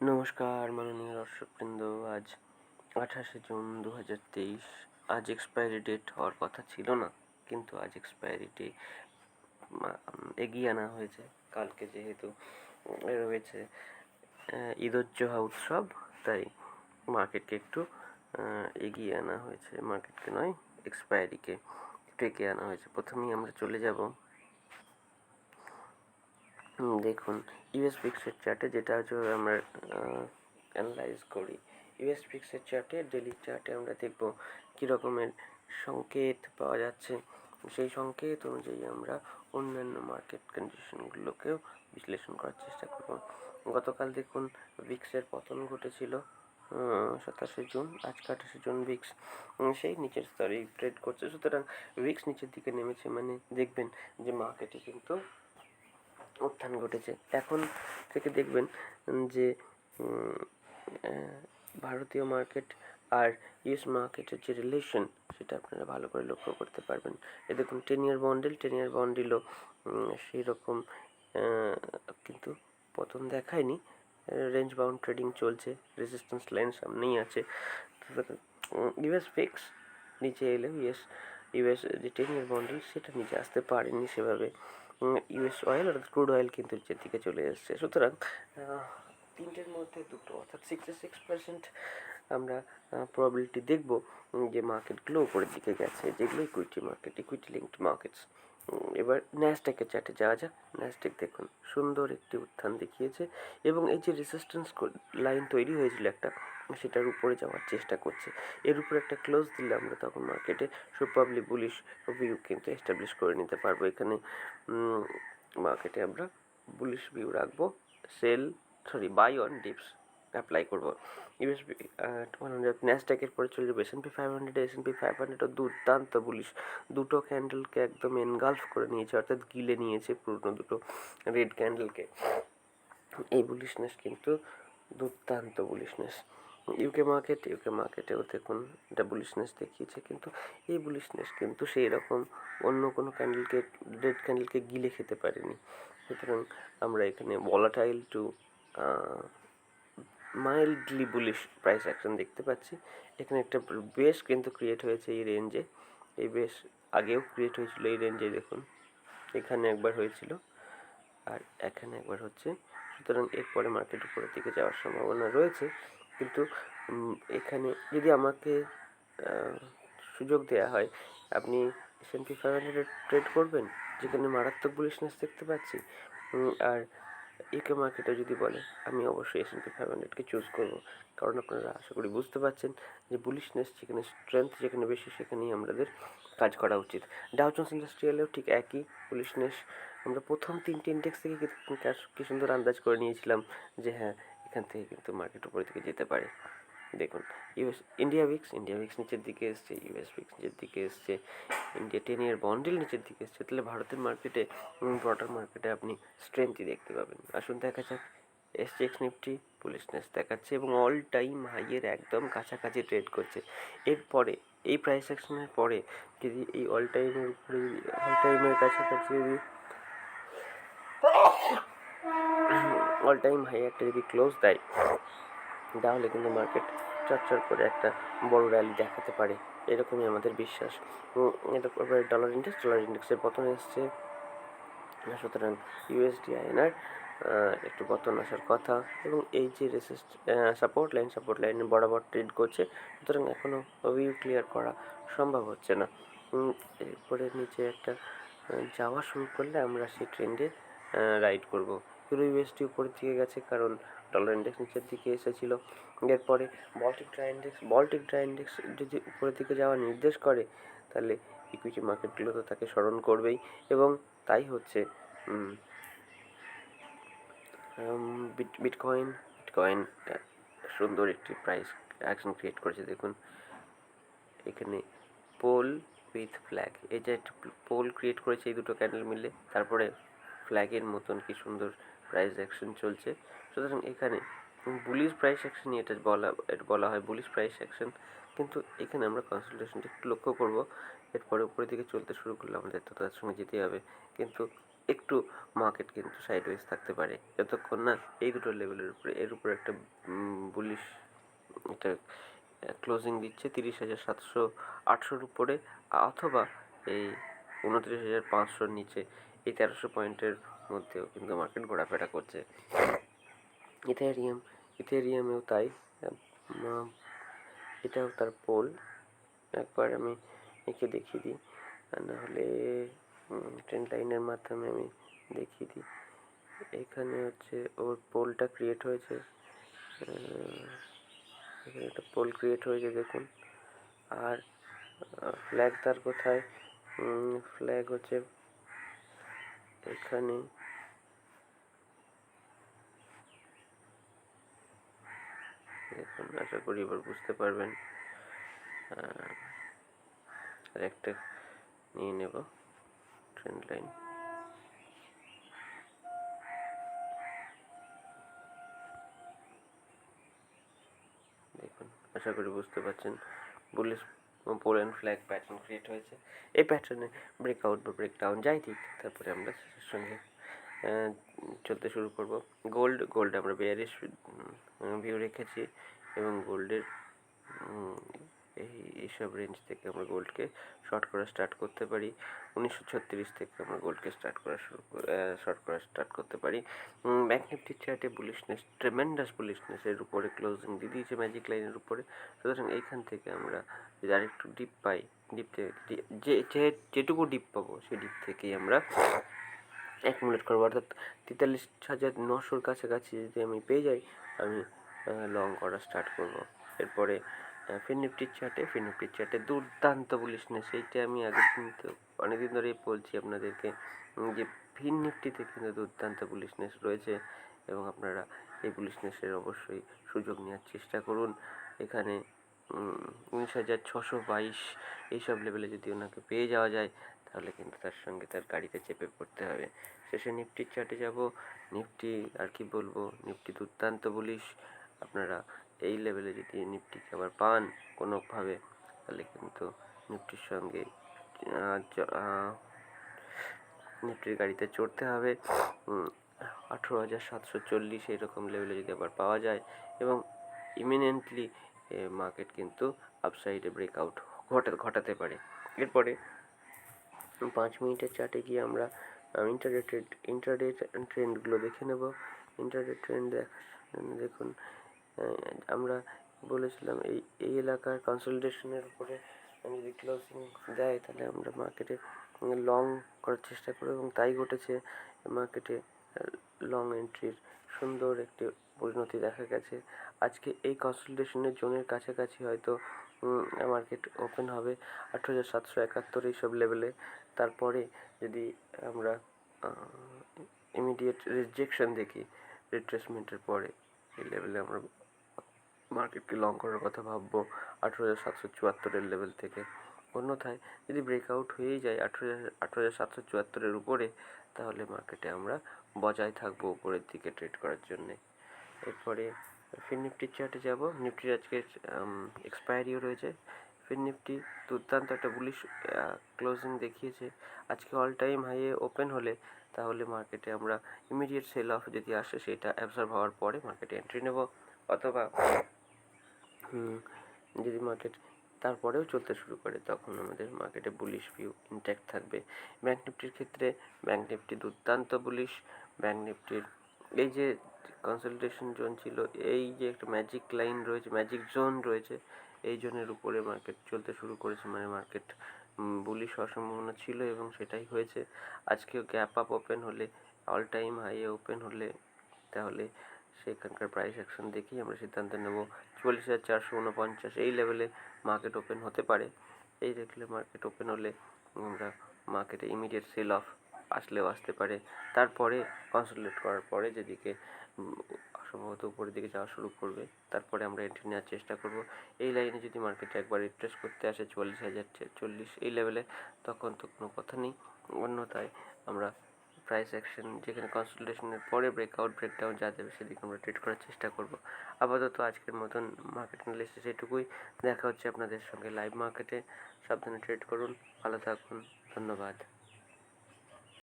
নমস্কার মাননীয় দর্শকবৃন্দ। আজ 28শে জুন 2023। আজ এক্সপায়ারি ডেট হওয়ার কথা ছিল না, কিন্তু আজ এক্সপায়ারি ডেট এগিয়ে আনা হয়েছে। কালকে যেহেতু রয়েছে ঈদোজ্জোহা উৎসব, তাই মার্কেটকে একটু এগিয়ে আনা হয়েছে। মার্কেটকে নয়, এক্সপায়ারিকে ডেকে আনা হয়েছে। প্রথমেই আমরা চলে যাব, দেখুন ইউএস ফিক্সড চার্টে, যেটা হচ্ছে আমরা অ্যানালাইজ করি। ইউএস ফিক্সড চার্টে, ডেলি চার্টে আমরা দেখব কী রকমের সংকেত পাওয়া যাচ্ছে। সেই সংকেত অনুযায়ী আমরা অন্যান্য মার্কেট কন্ডিশনগুলোকেও বিশ্লেষণ করার চেষ্টা করব। গতকাল দেখুন ভিক্সের পতন ঘটেছিল 27শে জুন। আজকে 28শে জুন ভিক্স সেই নিচের স্তরেই ট্রেড করছে। সুতরাং ভিক্স নিচের দিকে নেমেছে, মানে দেখবেন যে মার্কেটে কিন্তু উত্থান ঘটেছে। এখন থেকে দেখবেন যে ভারতীয় মার্কেট আর ইউএস মার্কেটের যে রিলেশন, সেটা আপনারা ভালো করে লক্ষ্য করতে পারবেন। এ দেখুন 10 year বন্ডিলও সেই রকম কিন্তু পতন দেখায়নি। রেঞ্জ বাউন্ড ট্রেডিং চলছে, রেজিস্ট্যান্স লাইন সামনেই আছে। ইউএস ফিক্স নিচে এলেও ইউএস যে 10 year বন্ডিল, সেটা নিচে আসতে পারেনি সেভাবে। ইউএস অয়েল আর ক্রুড অয়েল কিন্তু নিচের দিকে চলে এসছে। সুতরাং তিনটের মধ্যে দুটো, অর্থাৎ 66% আমরা প্রবাবিলিটি দেখব যে মার্কেটগুলো উপরের দিকে গেছে, যেগুলো equity market, equity linked markets. এবার ন্যাসড্যাকের চার্টে যাওয়া যাক। ন্যাসড্যাক দেখুন সুন্দর একটি উত্থান দেখিয়েছে, এবং এই যে রেজিস্ট্যান্স লাইন তৈরি হয়েছিল একটা, সেটার উপরে যাওয়ার চেষ্টা করছে। এর উপরে একটা ক্লোজ দিলে আমরা তখন মার্কেটে সুপারলি বুলিশ ভিউ কিন্তু এস্টাবলিশ করে নিতে পারবো। এখানে মার্কেটে আমরা বুলিশ ভিউ রাখবো। বাই অন ডিপস অ্যাপ্লাই করবো। ইউএসবি ন্যাসড্যাকের পরে চলে যাবে S&P 500। S&P 500ও দুর্দান্ত বুলিশ, দুটো ক্যান্ডেলকে একদম এনগালফ করে নিয়েছে, অর্থাৎ গিলে নিয়েছে পুরনো দুটো রেড ক্যান্ডেলকে। এই বুলিশনেস কিন্তু দুর্দান্ত বুলিশনেস। ইউকে মার্কেটেও দেখুন এটা বুলিশনেস দেখিয়েছে, কিন্তু এই বুলিশনেস কিন্তু সেই রকম অন্য কোনো রেড ক্যান্ডেলকে গিলে খেতে পারেনি। সুতরাং আমরা এখানে volatile to mildly bullish price action দেখতে পাচ্ছি। এখানে একটা বেস কিন্তু ক্রিয়েট হয়েছে এই রেঞ্জে। এই বেস আগেও ক্রিয়েট হয়েছিল এই রেঞ্জে, দেখুন এখানে একবার হয়েছিল আর এখানে একবার হচ্ছে। সুতরাং এরপরে মার্কেট উপরের দিকে যাওয়ার সম্ভাবনা রয়েছে। কিন্তু এখানে যদি আমাকে সুযোগ দেওয়া হয়, আপনি S&P 500 ট্রেড করবেন, যেখানে মারাত্মক বুলিশনেস দেখতে পাচ্ছি। আর ইউকে মার্কেটে যদি বলে, আমি অবশ্যই S&P 500কে চুজ করব, কারণ আপনারা আশা করি বুঝতে পারছেন যে বুলিশনেস যেখানে, স্ট্রেংথ যেখানে বেশি, সেখানেই আমাদের কাজ করা উচিত। ডাউ জোন্স ইন্ডাস্ট্রিয়ালেও ঠিক একই বুলিশনেস। আমরা প্রথম তিনটে ইন্ডেক্স থেকে কি সুন্দর আন্দাজ করে নিয়েছিলাম যে হ্যাঁ, এখান থেকে কিন্তু মার্কেট উপরের দিকে যেতে পারে। দেখুন ইন্ডিয়া ভিক্স নিচের দিকে এসছে, ইউএস ভিক্স নিচের দিকে এসছে, ইন্ডিয়া 10 year বন্ডিল নিচের দিকে এসছে। তাহলে ভারতের মার্কেটে, ব্রডার মার্কেটে আপনি স্ট্রেংথই দেখতে পাবেন। আসুন দেখা যাক। এসএক্স নিফটি বুলিশনেস দেখাচ্ছে এবং অল টাইম হাইয়ের একদম কাছাকাছি ট্রেড করছে। এরপরে এই প্রাইস অ্যাকশনের পরে যদি এই অল টাইমের উপরে, অল টাইমের কাছাকাছি যদি অল টাইম হাই একটা যদি ক্লোজ দেয়, তাহলে কিন্তু মার্কেট চটচট করে একটা বড় র্যালি দেখাতে পারে, এরকমই আমাদের বিশ্বাস। এরপরে ডলার ইন্ডেক্সের পতন এসছে। সুতরাং ইউএসডি আইএনআর একটু পতন আসার কথা, এবং এই যে সাপোর্ট লাইনের বরাবর ট্রেড করছে। সুতরাং এখনও ভিউ ক্লিয়ার করা সম্ভব হচ্ছে না। এরপরে নিচে একটা যাওয়া শুরু করলে আমরা সেই ট্রেন্ডে রাইড করব। ইউরো ইউএসডি উপরের দিকে গেছে, কারণ ডলার ইন্ডেক্স নিচের দিকে এসেছিল। এরপরে বল্টিক ড্রাই ইন্ডেক্স যদি উপরের দিকে যাওয়া নির্দেশ করে, তাহলে ইকুইটি মার্কেটগুলো তো তাকে স্মরণ করবেই, এবং তাই হচ্ছে। বিটকয়েন সুন্দর একটি প্রাইস অ্যাকশন ক্রিয়েট করেছে। দেখুন এখানে পোল উইথ ফ্ল্যাগ, এই যে একটা পোল ক্রিয়েট করেছে এই দুটো ক্যান্ডেল মিলে, তারপরে ফ্ল্যাগের মতন কি সুন্দর প্রাইস অ্যাকশন চলছে। সুতরাং এখানে বুলিশ প্রাইস অ্যাকশনই এটা বলা হয় বুলিশ প্রাইস অ্যাকশন। কিন্তু এখানে আমরা কনসালটেশনটা একটু লক্ষ্য করব। এরপরে উপরের দিকে চলতে শুরু করলে আমাদের তো তার সঙ্গে যেতে হবে, কিন্তু একটু মার্কেট কিন্তু সাইডওয়েজ থাকতে পারে যতক্ষণ না এই দুটো লেভেলের উপরে এর উপরে একটা বুলিশ এটা ক্লোজিং দিচ্ছে 30,700-800 উপরে, অথবা এই 29,500 নিচে এই 1300 পয়েন্টের মধ্যেও কিন্তু মার্কেট ঘোরাফেরা করছে। ইথেরিয়ামেও তাই। এটাও তার পোল, একবার আমি এঁকে দেখিয়ে দিই, নাহলে ট্রেন্ড লাইনের মাধ্যমে আমি দেখিয়ে দিই। এখানে হচ্ছে ওর পোলটা ক্রিয়েট হয়েছে, এখানে একটা পোল ক্রিয়েট হয়েছে দেখুন। আর ফ্ল্যাগ তার কোথায়? ফ্ল্যাগ হচ্ছে এখানে, দেখুন, আশা করি এবার বুঝতে পারবেন। আর একটা নিয়ে নেব ট্রেন্ড লাইন। দেখুন, আশা করি বুঝতে পারছেন, bullish pole and flag pattern create হয়েছে। এই প্যাটার্নে ব্রেকআউট বা ব্রেকডাউন যাই ঠিক, তারপরে আমরা সেটার সঙ্গে চলতে শুরু করব। গোল্ড আমরা বেয়ারিশ ভিউ রেখেছি, এবং গোল্ডের এইসব রেঞ্জ থেকে আমরা গোল্ডকে শর্ট করা স্টার্ট করতে পারি। 1936 থেকে আমরা গোল্ডকে শর্ট করা স্টার্ট করতে পারি। ব্যাংক নিফটির চার্টে বুলিশনেস, ট্রেমেন্ডাস বুলিশনেসের উপরে ক্লোজিং দিয়ে দিয়েছে ম্যাজিক লাইনের উপরে। সুতরাং এইখান থেকে আমরা যদি আরেকটু ডিপ পাই, ডিপ থেকে যেটুকু ডিপ পাবো সেই ডিপ থেকেই আমরা অ্যাকুমুলেট করবো, অর্থাৎ 43,900 কাছাকাছি যদি আমি পেয়ে যাই, আমি লং করা স্টার্ট করব। এরপরে ফিননিফটির চার্টে দুর্দান্ত বুলিশনেস, এইটা আমি আগের দিন তো অনেকদিন ধরেই বলছি আপনাদেরকে যে ফিননিফটিতে কিন্তু দুর্দান্ত বুলিশনেস রয়েছে, এবং আপনারা এই বুলিশনেসের অবশ্যই সুযোগ নেওয়ার চেষ্টা করুন। এখানে 19,622 এইসব লেভেলে যদি ওনাকে পেয়ে যাওয়া যায়, তাহলে কিন্তু তার সঙ্গে তার গাড়িতে চেপে পড়তে হবে। শেষে নিফটির চার্টে যাব। নিফটি আর কি বলবো, নিফটি দুর্দান্ত বুলিশ। আপনারা এই লেভেলে যদি নিফটিকে আবার পান কোনোভাবে, তাহলে কিন্তু নিফটির সঙ্গে নিফটির গাড়িতে চড়তে হবে। 18,740 এইরকম লেভেলে যদি আবার পাওয়া যায়, এবং ইমিনেন্টলি মার্কেট কিন্তু আপসাইডে ব্রেকআউট ঘটাতে পারে। এরপরে 5 মিনিটের চার্টে গিয়ে আমরা ইন্টারডে ট্রেন্ডগুলো দেখে নেব। ইন্টারডে ট্রেন্ড দেখুন, আমরা বলেছিলাম এই এলাকার কনসলিডেশনের উপরে যদি ক্লোজিং দেয়, তাহলে আমরা মার্কেটে লং করার চেষ্টা করব, এবং তাই ঘটেছে। মার্কেটে লং এন্ট্রির সুন্দর একটি পরিণতি দেখা গেছে। আজকে এই কনসলিডেশনের জোনের কাছাকাছি হয়তো মার্কেট ওপেন হবে 18,771 এইসব লেভেলে। তারপরে যদি আমরা ইমিডিয়েট রিজেকশন দেখি, রিট্রেসমেন্টের পরে এই লেভেলে আমরা মার্কেটকে লং করার কথা ভাববো 18,774 লেভেল থেকে। অন্যথায় যদি ব্রেকআউট হয়েই যায় 18,774 উপরে, তাহলে মার্কেটে আমরা বজায় থাকবো উপরের দিকে ট্রেড করার জন্যে। এরপরে ফিননিফটির চার্টে যাব। নিফটির আজকে এক্সপায়ারিও রয়েছে। ফিননিফটি দুর্দান্ত একটা বুলিশ ক্লোজিং দেখিয়েছে। আজকে অল টাইম হাইয়ে ওপেন হলে, তাহলে মার্কেটে আমরা ইমিডিয়েট সেল অফ যদি আসে, সেটা অ্যাবজর্ব হওয়ার পরে মার্কেটে এন্ট্রি নেব, অথবা যদি মার্কেট তারপরেও চলতে শুরু করে, তখন আমাদের মার্কেটে বুলিশ ভিউ ইনট্যাক্ট থাকবে। ব্যাংক নিফটির ক্ষেত্রে ব্যাংক নিফটি দুর্দান্ত বুলিশ। ব্যাংক নিফটির এই যে কনসলিডেশন জোন ছিল, এই যে একটা ম্যাজিক লাইন রয়েছে, ম্যাজিক জোন রয়েছে, এই জোনের উপরে মার্কেট চলতে শুরু করেছে, মানে মার্কেট বুলিশ হওয়ার সম্ভাবনা ছিল, এবং সেটাই হয়েছে। আজকেও গ্যাপ আপ ওপেন হলে, অল টাইম হাইয়ে ওপেন হলে, তাহলে সেখানকার প্রাইস অ্যাকশন দেখেই আমরা সিদ্ধান্ত নেব। 44,449 এই লেভেলে মার্কেট ওপেন হতে পারে। এই দেখলে মার্কেট ওপেন হলে আমরা মার্কেটে ইমিডিয়েট সেল অফ আসলেও আসতে পারে। তারপরে কনসলিডেট করার পরে যেদিকে সম্ভবত উপরের দিকে যাওয়া শুরু করবে, তারপরে আমরা এন্ট্রি নেওয়ার চেষ্টা করব। এই লাইনে যদি মার্কেটে একবার রিট্রেস করতে আসে 44,040 এই লেভেলে, তখন তো কোনো কথা নেই। অন্যথায় আমরা প্রাইস অ্যাকশন যেখানে কনসলিডেশনের পরে ব্রেকডাউন যা দেবে সেদিকে আমরা ট্রেড করার চেষ্টা করব। আপাতত আজকের মতন মার্কেট অ্যানালিসিস এটুকুই। দেখা হচ্ছে আপনাদের সঙ্গে লাইভ মার্কেটে। সাবধানে ট্রেড করুন, ভালো থাকুন, ধন্যবাদ।